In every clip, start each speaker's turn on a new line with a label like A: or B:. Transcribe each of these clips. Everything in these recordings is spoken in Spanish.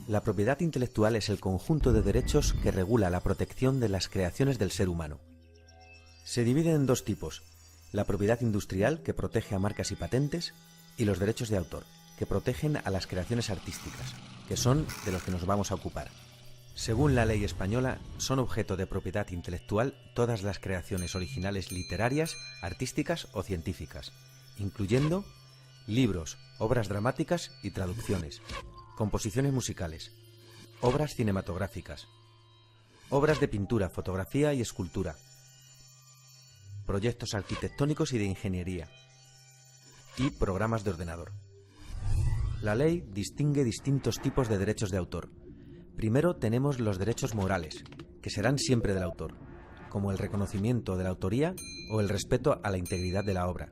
A: La propiedad intelectual es el conjunto de derechos que regula la protección de las creaciones del ser humano. Se divide en dos tipos: la propiedad industrial, que protege a marcas y patentes, y los derechos de autor, que protegen a las creaciones artísticas, que son de los que nos vamos a ocupar. Según la ley española, son objeto de propiedad intelectual todas las creaciones originales literarias, artísticas o científicas, incluyendo libros, obras dramáticas y traducciones, composiciones musicales, obras cinematográficas, obras de pintura, fotografía y escultura, proyectos arquitectónicos y de ingeniería, y programas de ordenador. La ley distingue distintos tipos de derechos de autor. Primero tenemos los derechos morales, que serán siempre del autor, como el reconocimiento de la autoría o el respeto a la integridad de la obra.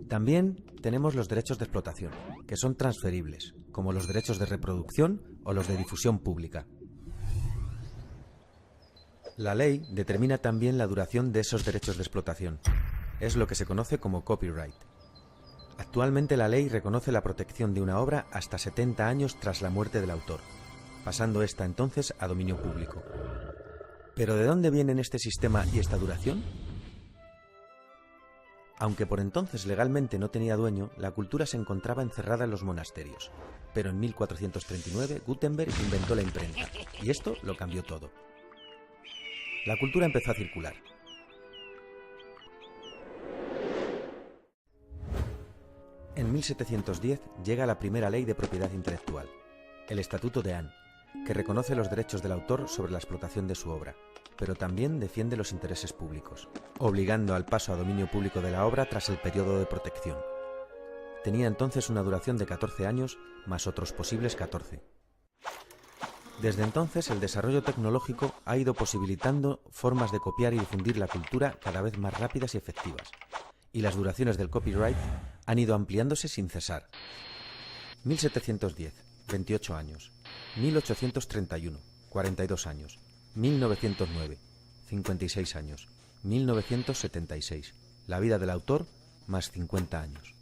A: También tenemos los derechos de explotación, que son transferibles, como los derechos de reproducción o los de difusión pública. La ley determina también la duración de esos derechos de explotación. Es lo que se conoce como copyright. Actualmente la ley reconoce la protección de una obra hasta 70 años tras la muerte del autor, pasando esta entonces a dominio público. ¿Pero de dónde vienen este sistema y esta duración? Aunque por entonces legalmente no tenía dueño, la cultura se encontraba encerrada en los monasterios. Pero en 1439 Gutenberg inventó la imprenta, y esto lo cambió todo. La cultura empezó a circular. En 1710 llega la primera ley de propiedad intelectual, el Estatuto de Anne, que reconoce los derechos del autor sobre la explotación de su obra, pero también defiende los intereses públicos, obligando al paso a dominio público de la obra tras el periodo de protección. Tenía entonces una duración de 14 años, más otros posibles 14. Desde entonces, el desarrollo tecnológico ha ido posibilitando formas de copiar y difundir la cultura cada vez más rápidas y efectivas, y las duraciones del copyright han ido ampliándose sin cesar. 1710, 28 años. 1831, 42 años. 1909, 56 años. 1976, la vida del autor, más 50 años.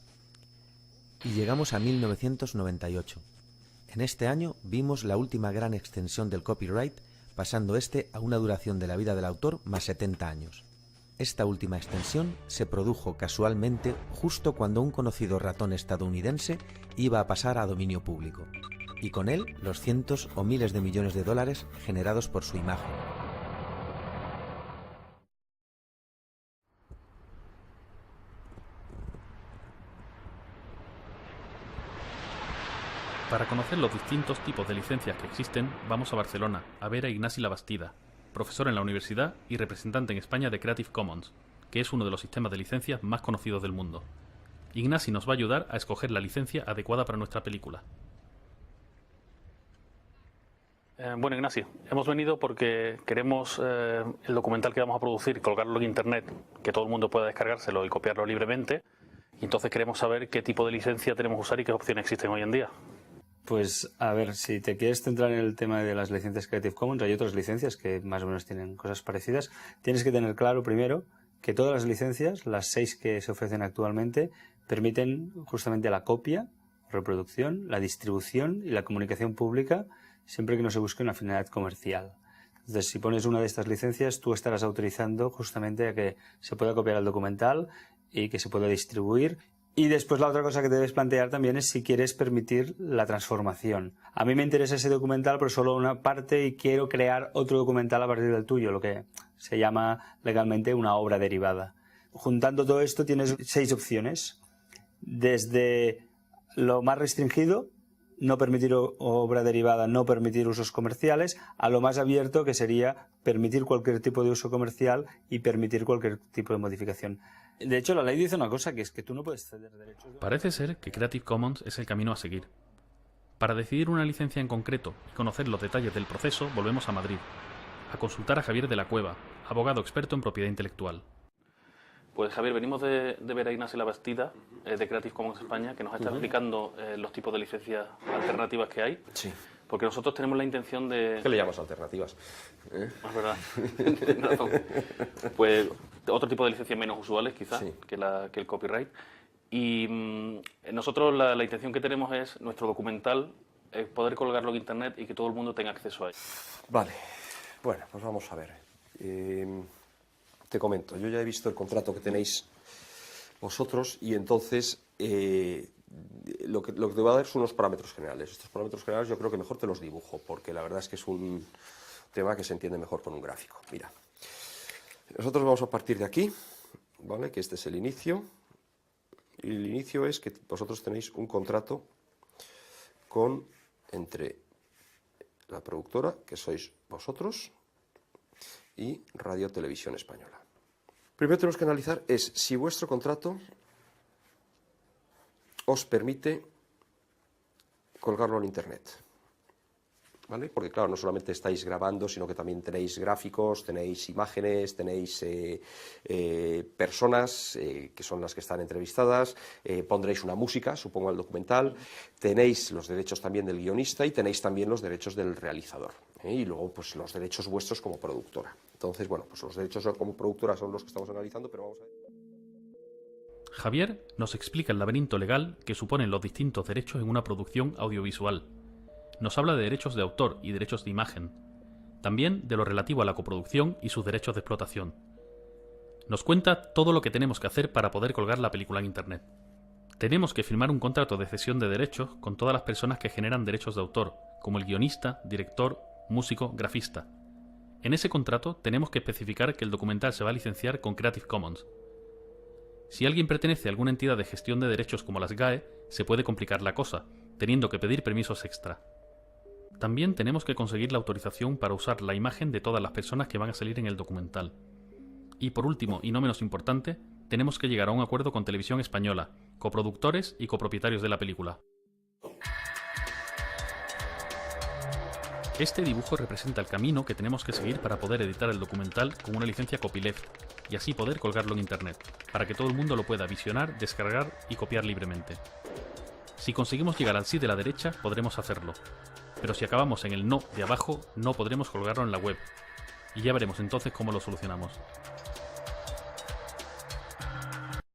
A: Y llegamos a 1998. En este año vimos la última gran extensión del copyright, pasando este a una duración de la vida del autor más 70 años. Esta última extensión se produjo casualmente justo cuando un conocido ratón estadounidense iba a pasar a dominio público, y con él los cientos o miles de millones de dólares generados por su imagen.
B: Para conocer los distintos tipos de licencias que existen, vamos a Barcelona, a ver a Ignasi Labastida, profesor en la universidad y representante en España de Creative Commons, que es uno de los sistemas de licencias más conocidos del mundo. Ignasi nos va a ayudar a escoger la licencia adecuada para nuestra película. Bueno, Ignasi, hemos venido porque queremos el documental que vamos a producir, colgarlo en internet, que todo el mundo pueda descargárselo y copiarlo libremente, y entonces queremos saber qué tipo de licencia tenemos que usar y qué opciones existen hoy en día.
C: Pues a ver, si te quieres centrar en el tema de las licencias Creative Commons, hay otras licencias que más o menos tienen cosas parecidas. Tienes que tener claro primero que todas las licencias, las 6 que se ofrecen actualmente, permiten justamente la copia, reproducción, la distribución y la comunicación pública, siempre que no se busque una finalidad comercial. Entonces, si pones una de estas licencias, tú estarás autorizando justamente a que se pueda copiar el documental y que se pueda distribuir. Y después la otra cosa que te debes plantear también es si quieres permitir la transformación. A mí me interesa ese documental, pero solo una parte, y quiero crear otro documental a partir del tuyo, lo que se llama legalmente una obra derivada. Juntando todo esto tienes 6 opciones. Desde lo más restringido, no permitir obra derivada, no permitir usos comerciales, a lo más abierto, que sería permitir cualquier tipo de uso comercial y permitir cualquier tipo de modificación. De hecho, la ley dice una cosa, que es que tú no puedes ceder derechos...
B: Parece ser que Creative Commons es el camino a seguir. Para decidir una licencia en concreto y conocer los detalles del proceso, volvemos a Madrid, a consultar a Javier de la Cueva, abogado experto en propiedad intelectual. Pues Javier, venimos de ver a Ignasi Labastida, de Creative Commons España, que nos está explicando los tipos de licencias alternativas que hay.
D: Sí.
B: Porque nosotros tenemos la intención de...
D: ¿Qué le llamamos alternativas?
B: Es verdad. Tienes razón. Pues otro tipo de licencias menos usuales, quizás,
D: Sí.
B: que el copyright. Y nosotros la intención que tenemos es nuestro documental poder colgarlo en internet y que todo el mundo tenga acceso a él.
D: Vale, bueno, pues vamos a ver. Te comento, yo ya he visto el contrato que tenéis vosotros y entonces lo que te voy a dar son unos parámetros generales. Estos parámetros generales yo creo que mejor te los dibujo, porque la verdad es que es un tema que se entiende mejor con un gráfico. Mira, nosotros vamos a partir de aquí, ¿vale? Que este es el inicio. Y el inicio es que vosotros tenéis un contrato entre la productora, que sois vosotros, y Radio Televisión Española. Primero tenemos que analizar si vuestro contrato os permite colgarlo en internet, ¿vale? Porque claro, no solamente estáis grabando, sino que también tenéis gráficos, tenéis imágenes, tenéis personas que son las que están entrevistadas, pondréis una música, supongo, al documental, tenéis los derechos también del guionista y tenéis también los derechos del realizador, y luego pues los derechos vuestros como productora. Entonces, bueno, pues los derechos como productora son los que estamos analizando, pero vamos a ver.
B: Javier nos explica el laberinto legal que suponen los distintos derechos en una producción audiovisual. Nos habla de derechos de autor y derechos de imagen, también de lo relativo a la coproducción y sus derechos de explotación. Nos cuenta todo lo que tenemos que hacer para poder colgar la película en internet. Tenemos que firmar un contrato de cesión de derechos con todas las personas que generan derechos de autor, como el guionista, director, músico, grafista. En ese contrato tenemos que especificar que el documental se va a licenciar con Creative Commons. Si alguien pertenece a alguna entidad de gestión de derechos como las GAE, se puede complicar la cosa, teniendo que pedir permisos extra. También tenemos que conseguir la autorización para usar la imagen de todas las personas que van a salir en el documental. Y por último, y no menos importante, tenemos que llegar a un acuerdo con Televisión Española, coproductores y copropietarios de la película. Este dibujo representa el camino que tenemos que seguir para poder editar el documental con una licencia copyleft y así poder colgarlo en internet, para que todo el mundo lo pueda visionar, descargar y copiar libremente. Si conseguimos llegar al sí de la derecha, podremos hacerlo, pero si acabamos en el no de abajo, no podremos colgarlo en la web, y ya veremos entonces cómo lo solucionamos.